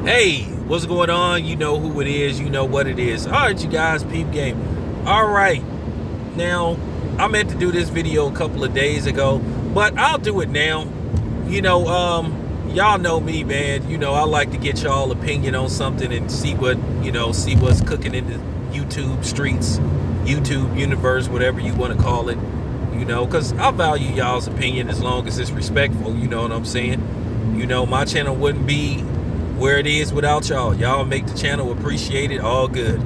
Hey, what's going on? You know who it is. You know what it is. All right, you guys, peep game. All right. Now, I meant to do this video a couple of days ago, but I'll do it now. Y'all know me, man. I like to get y'all opinion on something and see what's cooking in the YouTube streets, YouTube universe, whatever you want to call it. Because I value y'all's opinion as long as it's respectful. You know what I'm saying? My channel wouldn't be where it is without y'all. Y'all make the channel appreciated. All good.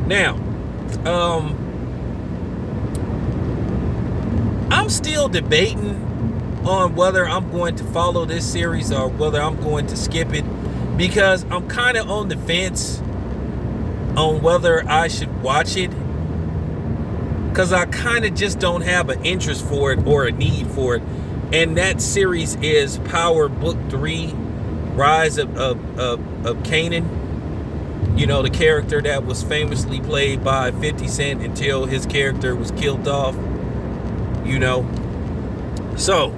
Now, I'm still debating on whether I'm going to follow this series or whether I'm going to skip it, because I'm kind of on the fence on whether I should watch it, because I kind of just don't have an interest for it or a need for it. And that series is Power Book 3, Rise of Kanan. The character that was famously played by 50 Cent until his character was killed off. So,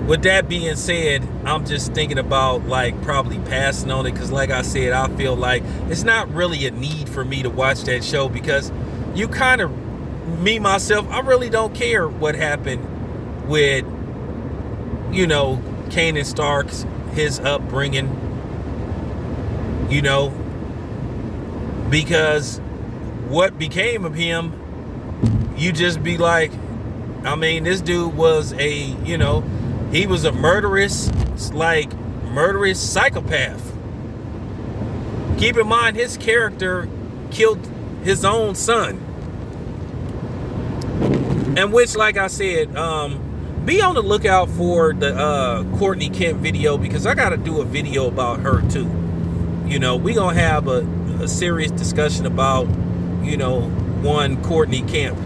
with that being said, I'm just thinking about probably passing on it, because like I said, I feel like it's not really a need for me to watch that show, because myself, I really don't care what happened with Kanan Stark's, his upbringing, because what became of him, you just be like, this dude was he was a murderous psychopath. Keep in mind, his character killed his own son. And which, like I said, be on the lookout for the Courtney Kemp video, because I got to do a video about her too. We gonna have a serious discussion about one Courtney Kemp.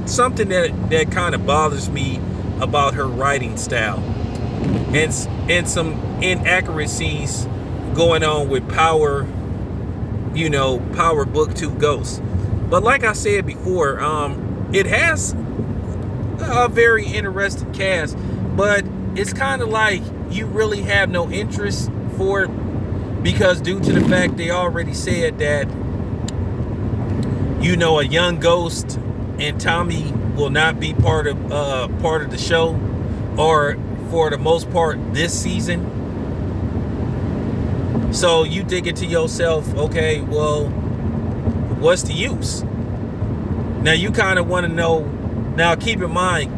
Something that kind of bothers me about her writing style, and some inaccuracies going on with Power Book 2 Ghost. But like I said before, it has a very interesting cast, but it's kind of like you really have no interest for it, because due to the fact they already said that a young Ghost and Tommy will not be part of the show, or for the most part this season. So you thinking to yourself, okay, well, what's the use? Now you kind of want to know. Now keep in mind,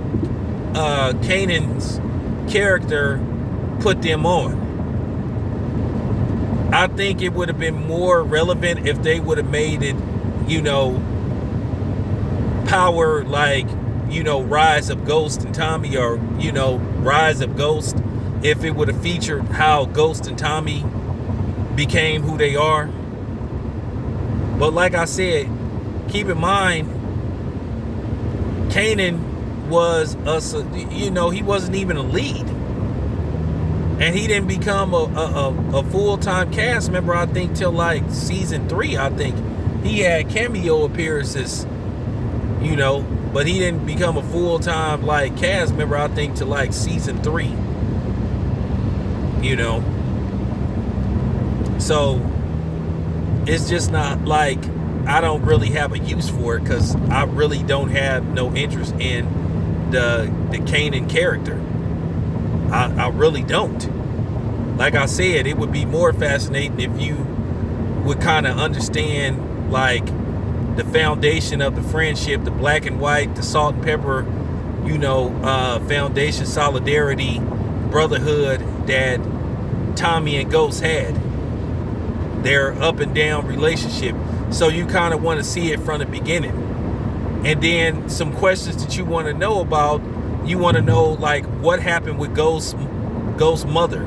Kanan's character put them on. I think it would have been more relevant if they would have made it, Power, Rise of Ghost and Tommy, or Rise of Ghost, if it would have featured how Ghost and Tommy became who they are. But like I said, keep in mind, Kanan was he wasn't even a lead, and he didn't become a full-time cast member, I think, till season 3. I think he had cameo appearances, but he didn't become a full-time cast member, I think, till season 3. So it's just not I don't really have a use for it, because I really don't have no interest in the Kanan character. I really don't. Like I said, it would be more fascinating if you would kind of understand the foundation of the friendship, the black and white, the salt and pepper, foundation, solidarity, brotherhood that Tommy and Ghost had. Their up and down relationship. So you kind of want to see it from the beginning. And then some questions that you want to know about. You want to know what happened with Ghost's mother,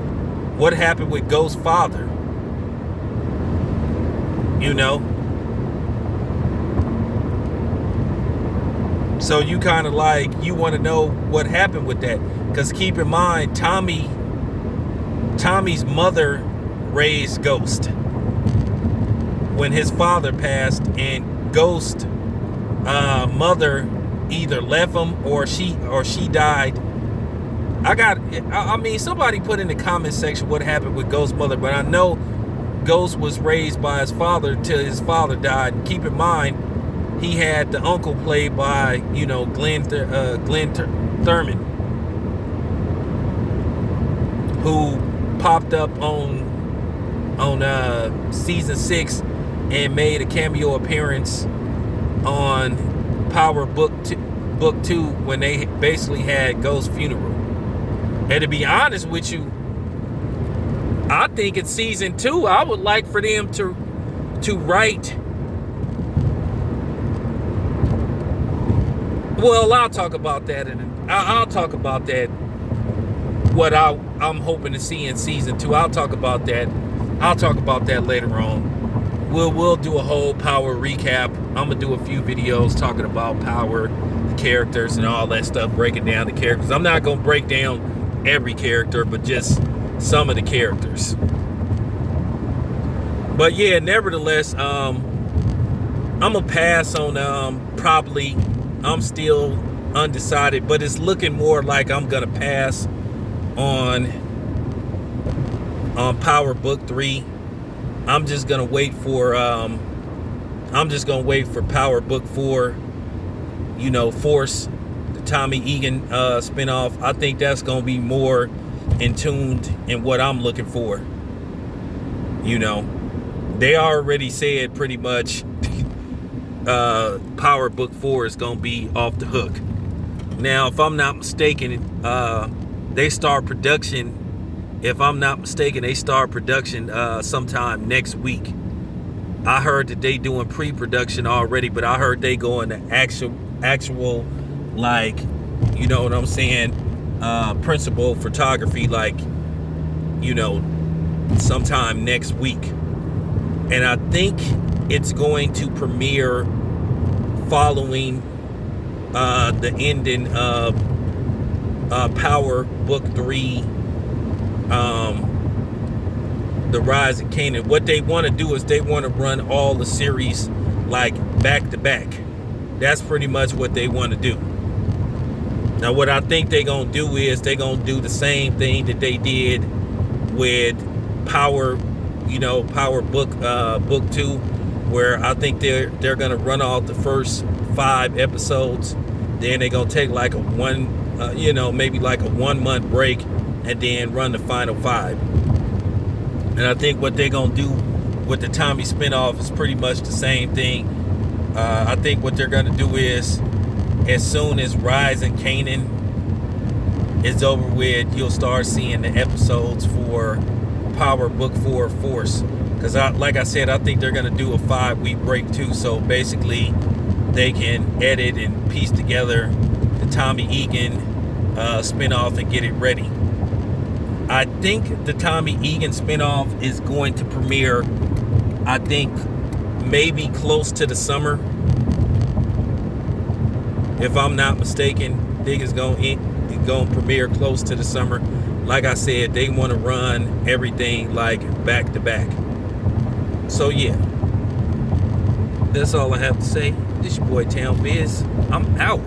what happened with Ghost's father. So you kind of you want to know what happened with that, because keep in mind, Tommy's mother raised Ghost when his father passed, and Ghost mother either left him or she died I mean, somebody put in the comment section what happened with Ghost's mother, but I know Ghost was raised by his father till his father died. And keep in mind, he had the uncle played by, Glenn Thurman, who popped up on season 6 and made a cameo appearance on Power Book 2 when they basically had Ghost's funeral. And to be honest with you, I think in season 2, I would like for them to write. Well, I'll talk about that, and I'll talk about that. What I'm hoping to see in season 2. I'll talk about that. I'll talk about that later on. We'll do a whole Power recap. I'm gonna do a few videos talking about Power, the characters, and all that stuff, breaking down the characters. I'm not gonna break down every character, but just some of the characters. But yeah, nevertheless, I'm gonna pass on probably. I'm still undecided, but it's looking more like I'm gonna pass on Power Book 3. I'm just gonna wait for Power Book 4. Force, the Tommy Egan spinoff. I think that's gonna be more in tuned in what I'm looking for. They already said pretty much Power Book 4 is gonna be off the hook. Now, if I'm not mistaken, they start production. If I'm not mistaken, they start production sometime next week. I heard that they doing pre-production already, but I heard they going to actual like, you know what I'm saying, principal photography, like, sometime next week. And I think it's going to premiere following the ending of Power Book 3, The Rise of Kanan. What they want to do is they want to run all the series like back to back. That's pretty much what they want to do. Now, what I think they're going to do is they're going to do the same thing that they did with Power, Power Book 2, where I think they're going to run off the first 5 episodes. Then they're going to take like maybe like a 1 month break, and then run the final 5. And I think what they're going to do with the Tommy spinoff is pretty much the same thing. I think what they're going to do is, as soon as Rise and Kanan is over with, you'll start seeing the episodes for Power Book 4 Force. Because like I said, I think they're going to do a 5-week break too. So basically, they can edit and piece together the Tommy Egan spinoff and get it ready. I think the Tommy Egan spinoff is going to premiere, I think, maybe close to the summer. If I'm not mistaken, I think it's going to premiere close to the summer. Like I said, they want to run everything like back to back. So yeah, that's all I have to say. This your boy Town Biz. I'm out.